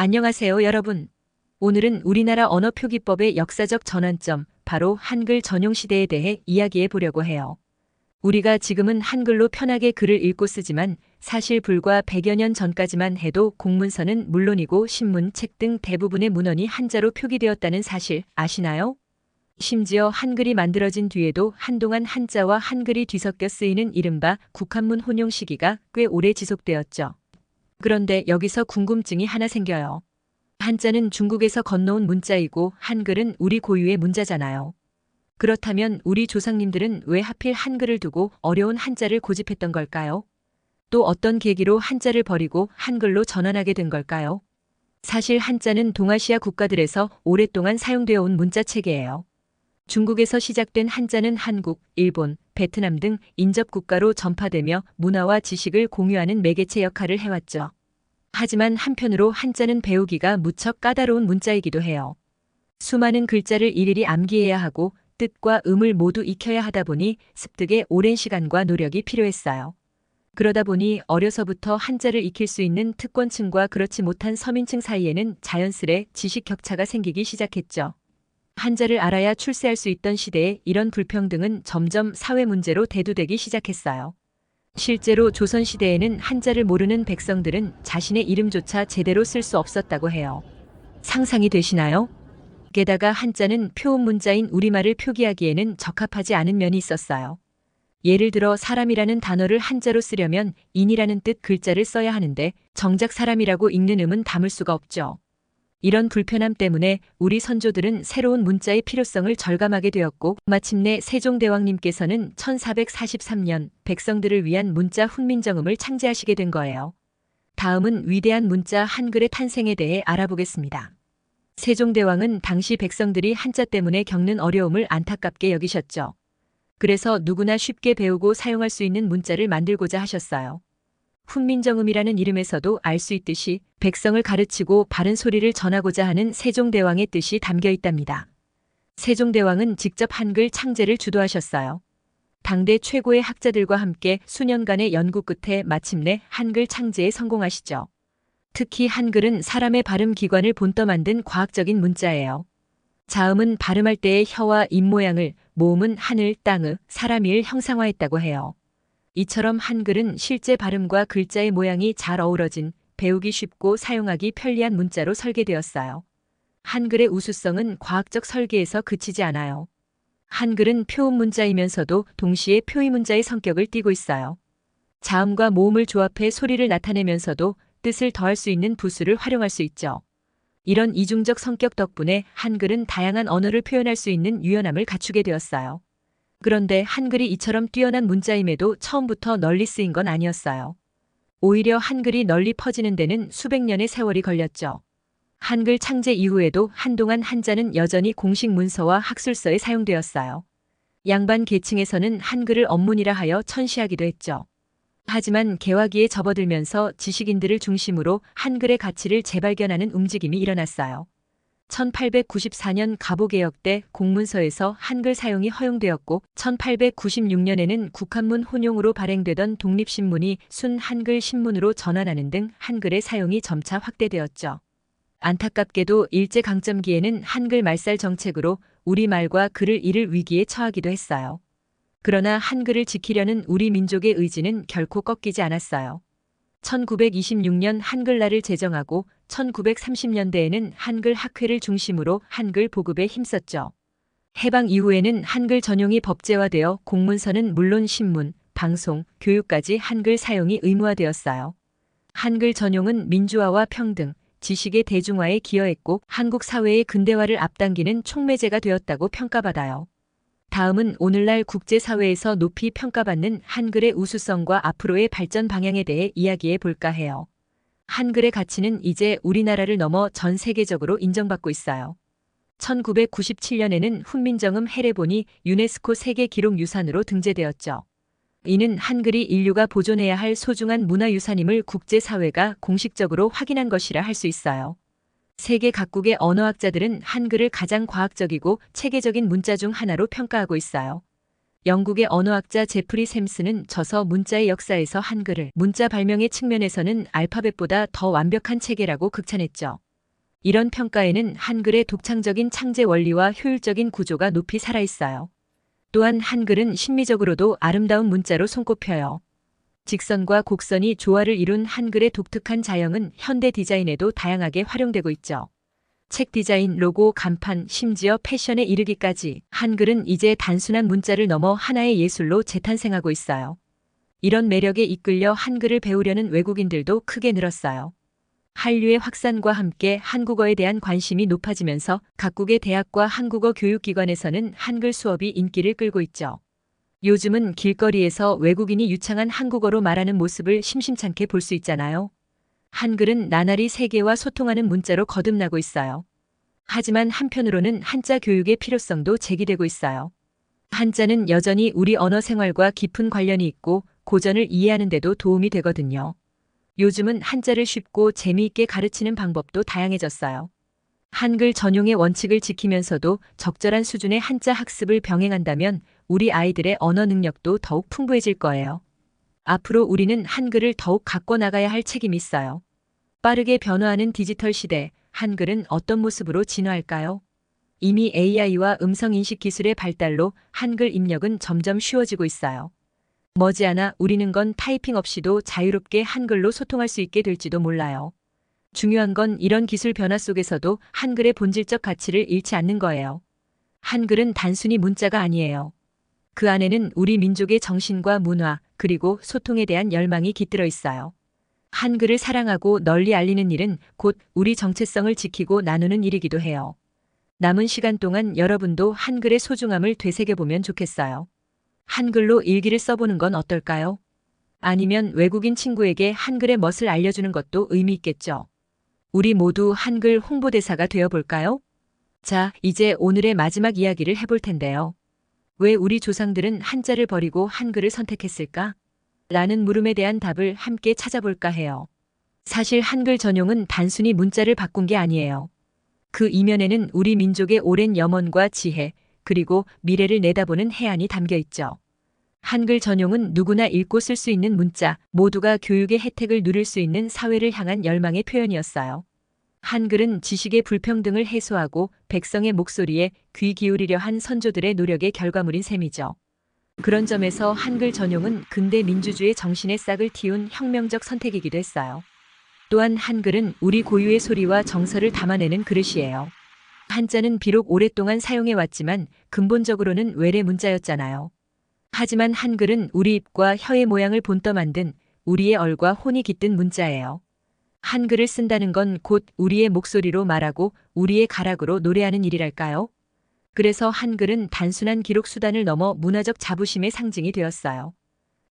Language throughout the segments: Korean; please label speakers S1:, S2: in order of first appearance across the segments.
S1: 안녕하세요, 여러분. 오늘은 우리나라 언어표기법의 역사적 전환점, 바로 한글 전용 시대에 대해 이야기해 보려고 해요. 우리가 지금은 한글로 편하게 글을 읽고 쓰지만 사실 불과 100여 년 전까지만 해도 공문서는 물론이고 신문, 책 등 대부분의 문헌이 한자로 표기되었다는 사실 아시나요? 심지어 한글이 만들어진 뒤에도 한동안 한자와 한글이 뒤섞여 쓰이는 이른바 국한문 혼용 시기가 꽤 오래 지속되었죠. 그런데 여기서 궁금증이 하나 생겨요. 한자는 중국에서 건너온 문자이고 한글은 우리 고유의 문자잖아요. 그렇다면 우리 조상님들은 왜 하필 한글을 두고 어려운 한자를 고집했던 걸까요? 또 어떤 계기로 한자를 버리고 한글로 전환하게 된 걸까요? 사실 한자는 동아시아 국가들에서 오랫동안 사용되어 온 문자 체계예요. 중국에서 시작된 한자는 한국, 일본, 베트남 등 인접 국가로 전파되며 문화와 지식을 공유하는 매개체 역할을 해왔죠. 하지만 한편으로 한자는 배우기가 무척 까다로운 문자이기도 해요. 수많은 글자를 일일이 암기해야 하고 뜻과 음을 모두 익혀야 하다 보니 습득에 오랜 시간과 노력이 필요했어요. 그러다 보니 어려서부터 한자를 익힐 수 있는 특권층과 그렇지 못한 서민층 사이에는 자연스레 지식 격차가 생기기 시작했죠. 한자를 알아야 출세할 수 있던 시대에 이런 불평등은 점점 사회 문제로 대두되기 시작했어요. 실제로 조선시대에는 한자를 모르는 백성들은 자신의 이름조차 제대로 쓸 수 없었다고 해요. 상상이 되시나요? 게다가 한자는 표음 문자인 우리말을 표기하기에는 적합하지 않은 면이 있었어요. 예를 들어 사람이라는 단어를 한자로 쓰려면 인이라는 뜻 글자를 써야 하는데 정작 사람이라고 읽는 음은 담을 수가 없죠. 이런 불편함 때문에 우리 선조들은 새로운 문자의 필요성을 절감하게 되었고 마침내 세종대왕님께서는 1443년 백성들을 위한 문자 훈민정음을 창제하시게 된 거예요. 다음은 위대한 문자 한글의 탄생에 대해 알아보겠습니다. 세종대왕은 당시 백성들이 한자 때문에 겪는 어려움을 안타깝게 여기셨죠. 그래서 누구나 쉽게 배우고 사용할 수 있는 문자를 만들고자 하셨어요. 훈민정음이라는 이름에서도 알 수 있듯이 백성을 가르치고 바른 소리를 전하고자 하는 세종대왕의 뜻이 담겨 있답니다. 세종대왕은 직접 한글 창제를 주도하셨어요. 당대 최고의 학자들과 함께 수년간의 연구 끝에 마침내 한글 창제에 성공하시죠. 특히 한글은 사람의 발음 기관을 본떠 만든 과학적인 문자예요. 자음은 발음할 때의 혀와 입 모양을, 모음은 하늘, 땅의, 사람이를 형상화했다고 해요. 이처럼 한글은 실제 발음과 글자의 모양이 잘 어우러진 배우기 쉽고 사용하기 편리한 문자로 설계되었어요. 한글의 우수성은 과학적 설계에서 그치지 않아요. 한글은 표음 문자이면서도 동시에 표의 문자의 성격을 띠고 있어요. 자음과 모음을 조합해 소리를 나타내면서도 뜻을 더할 수 있는 부수를 활용할 수 있죠. 이런 이중적 성격 덕분에 한글은 다양한 언어를 표현할 수 있는 유연함을 갖추게 되었어요. 그런데 한글이 이처럼 뛰어난 문자임에도 처음부터 널리 쓰인 건 아니었어요. 오히려 한글이 널리 퍼지는 데는 수백 년의 세월이 걸렸죠. 한글 창제 이후에도 한동안 한자는 여전히 공식 문서와 학술서에 사용되었어요. 양반 계층에서는 한글을 언문이라 하여 천시하기도 했죠. 하지만 개화기에 접어들면서 지식인들을 중심으로 한글의 가치를 재발견하는 움직임이 일어났어요. 1894년 가보개혁 때 공문서에서 한글 사용이 허용되었고 1896년에는 국한문 혼용으로 발행되던 독립신문이 순 한글 신문으로 전환하는 등 한글의 사용이 점차 확대되었죠. 안타깝게도 일제강점기에는 한글 말살 정책으로 우리말과 글을 잃을 위기에 처하기도 했어요. 그러나 한글을 지키려는 우리 민족의 의지는 결코 꺾이지 않았어요. 1926년 한글날을 제정하고 1930년대에는 한글 학회를 중심으로 한글 보급에 힘썼죠. 해방 이후에는 한글 전용이 법제화되어 공문서는 물론 신문, 방송, 교육까지 한글 사용이 의무화되었어요. 한글 전용은 민주화와 평등, 지식의 대중화에 기여했고 한국 사회의 근대화를 앞당기는 촉매제가 되었다고 평가받아요. 다음은 오늘날 국제사회에서 높이 평가받는 한글의 우수성과 앞으로의 발전 방향에 대해 이야기해 볼까 해요. 한글의 가치는 이제 우리나라를 넘어 전 세계적으로 인정받고 있어요. 1997년에는 훈민정음 해례본이 유네스코 세계기록유산으로 등재되었죠. 이는 한글이 인류가 보존해야 할 소중한 문화유산임을 국제사회가 공식적으로 확인한 것이라 할 수 있어요. 세계 각국의 언어학자들은 한글을 가장 과학적이고 체계적인 문자 중 하나로 평가하고 있어요. 영국의 언어학자 제프리 샘스는 저서 문자의 역사에서 한글을 문자 발명의 측면에서는 알파벳보다 더 완벽한 체계라고 극찬했죠. 이런 평가에는 한글의 독창적인 창제 원리와 효율적인 구조가 높이 살아있어요. 또한 한글은 심미적으로도 아름다운 문자로 손꼽혀요. 직선과 곡선이 조화를 이룬 한글의 독특한 자형은 현대 디자인에도 다양하게 활용되고 있죠. 책 디자인, 로고, 간판, 심지어 패션에 이르기까지 한글은 이제 단순한 문자를 넘어 하나의 예술로 재탄생하고 있어요. 이런 매력에 이끌려 한글을 배우려는 외국인들도 크게 늘었어요. 한류의 확산과 함께 한국어에 대한 관심이 높아지면서 각국의 대학과 한국어 교육기관에서는 한글 수업이 인기를 끌고 있죠. 요즘은 길거리에서 외국인이 유창한 한국어로 말하는 모습을 심심찮게 볼 수 있잖아요. 한글은 나날이 세계와 소통하는 문자로 거듭나고 있어요. 하지만 한편으로는 한자 교육의 필요성도 제기되고 있어요. 한자는 여전히 우리 언어 생활과 깊은 관련이 있고 고전을 이해하는 데도 도움이 되거든요. 요즘은 한자를 쉽고 재미있게 가르치는 방법도 다양해졌어요. 한글 전용의 원칙을 지키면서도 적절한 수준의 한자 학습을 병행한다면 우리 아이들의 언어 능력도 더욱 풍부해질 거예요. 앞으로 우리는 한글을 더욱 가꿔 나가야 할 책임이 있어요. 빠르게 변화하는 디지털 시대, 한글은 어떤 모습으로 진화할까요? 이미 AI와 음성인식 기술의 발달로 한글 입력은 점점 쉬워지고 있어요. 머지않아 우리는 건 타이핑 없이도 자유롭게 한글로 소통할 수 있게 될지도 몰라요. 중요한 건 이런 기술 변화 속에서도 한글의 본질적 가치를 잃지 않는 거예요. 한글은 단순히 문자가 아니에요. 그 안에는 우리 민족의 정신과 문화, 그리고 소통에 대한 열망이 깃들어 있어요. 한글을 사랑하고 널리 알리는 일은 곧 우리 정체성을 지키고 나누는 일이기도 해요. 남은 시간 동안 여러분도 한글의 소중함을 되새겨보면 좋겠어요. 한글로 일기를 써보는 건 어떨까요? 아니면 외국인 친구에게 한글의 멋을 알려주는 것도 의미 있겠죠. 우리 모두 한글 홍보대사가 되어볼까요? 자, 이제 오늘의 마지막 이야기를 해볼 텐데요. 왜 우리 조상들은 한자를 버리고 한글을 선택했을까? 라는 물음에 대한 답을 함께 찾아볼까 해요. 사실 한글 전용은 단순히 문자를 바꾼 게 아니에요. 그 이면에는 우리 민족의 오랜 염원과 지혜, 그리고 미래를 내다보는 해안이 담겨 있죠. 한글 전용은 누구나 읽고 쓸 수 있는 문자, 모두가 교육의 혜택을 누릴 수 있는 사회를 향한 열망의 표현이었어요. 한글은 지식의 불평등을 해소하고 백성의 목소리에 귀 기울이려 한 선조들의 노력의 결과물인 셈이죠. 그런 점에서 한글 전용은 근대 민주주의 정신의 싹을 틔운 혁명적 선택이기도 했어요. 또한 한글은 우리 고유의 소리와 정서를 담아내는 그릇이에요. 한자는 비록 오랫동안 사용해왔지만 근본적으로는 외래 문자였잖아요. 하지만 한글은 우리 입과 혀의 모양을 본떠 만든 우리의 얼과 혼이 깃든 문자예요. 한글을 쓴다는 건 곧 우리의 목소리로 말하고 우리의 가락으로 노래하는 일이랄까요? 그래서 한글은 단순한 기록 수단을 넘어 문화적 자부심의 상징이 되었어요.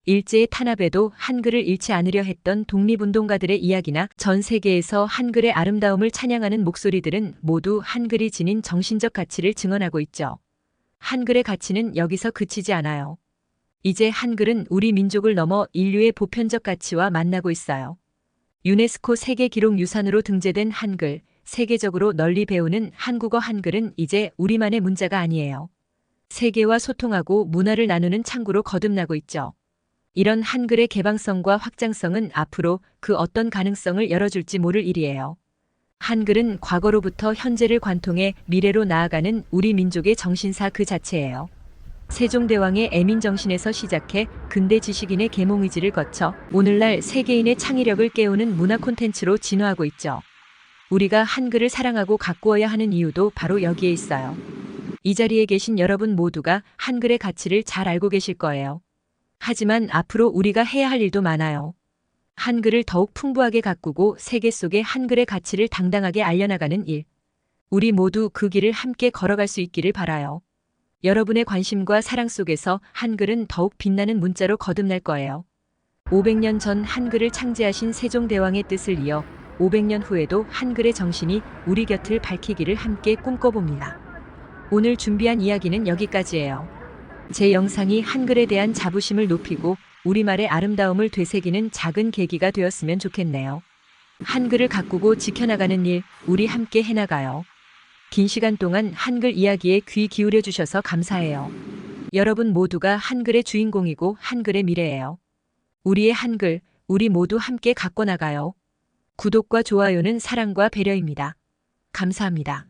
S1: 일제의 탄압에도 한글을 잃지 않으려 했던 독립운동가들의 이야기나 전 세계에서 한글의 아름다움을 찬양하는 목소리들은 모두 한글이 지닌 정신적 가치를 증언하고 있죠. 한글의 가치는 여기서 그치지 않아요. 이제 한글은 우리 민족을 넘어 인류의 보편적 가치와 만나고 있어요. 유네스코 세계기록유산으로 등재된 한글, 세계적으로 널리 배우는 한국어 한글은 이제 우리만의 문자가 아니에요. 세계와 소통하고 문화를 나누는 창구로 거듭나고 있죠. 이런 한글의 개방성과 확장성은 앞으로 그 어떤 가능성을 열어줄지 모를 일이에요. 한글은 과거로부터 현재를 관통해 미래로 나아가는 우리 민족의 정신사 그 자체예요. 세종대왕의 애민정신에서 시작해 근대 지식인의 계몽의지를 거쳐 오늘날 세계인의 창의력을 깨우는 문화 콘텐츠로 진화하고 있죠. 우리가 한글을 사랑하고 가꾸어야 하는 이유도 바로 여기에 있어요. 이 자리에 계신 여러분 모두가 한글의 가치를 잘 알고 계실 거예요. 하지만 앞으로 우리가 해야 할 일도 많아요. 한글을 더욱 풍부하게 가꾸고 세계 속의 한글의 가치를 당당하게 알려나가는 일. 우리 모두 그 길을 함께 걸어갈 수 있기를 바라요. 여러분의 관심과 사랑 속에서 한글은 더욱 빛나는 문자로 거듭날 거예요. 500년 전 한글을 창제하신 세종대왕의 뜻을 이어 500년 후에도 한글의 정신이 우리 곁을 밝히기를 함께 꿈꿔봅니다. 오늘 준비한 이야기는 여기까지예요. 제 영상이 한글에 대한 자부심을 높이고 우리말의 아름다움을 되새기는 작은 계기가 되었으면 좋겠네요. 한글을 가꾸고 지켜나가는 일, 우리 함께 해나가요. 긴 시간 동안 한글 이야기에 귀 기울여 주셔서 감사해요. 여러분 모두가 한글의 주인공이고 한글의 미래예요. 우리의 한글, 우리 모두 함께 가꿔 나가요. 구독과 좋아요는 사랑과 배려입니다. 감사합니다.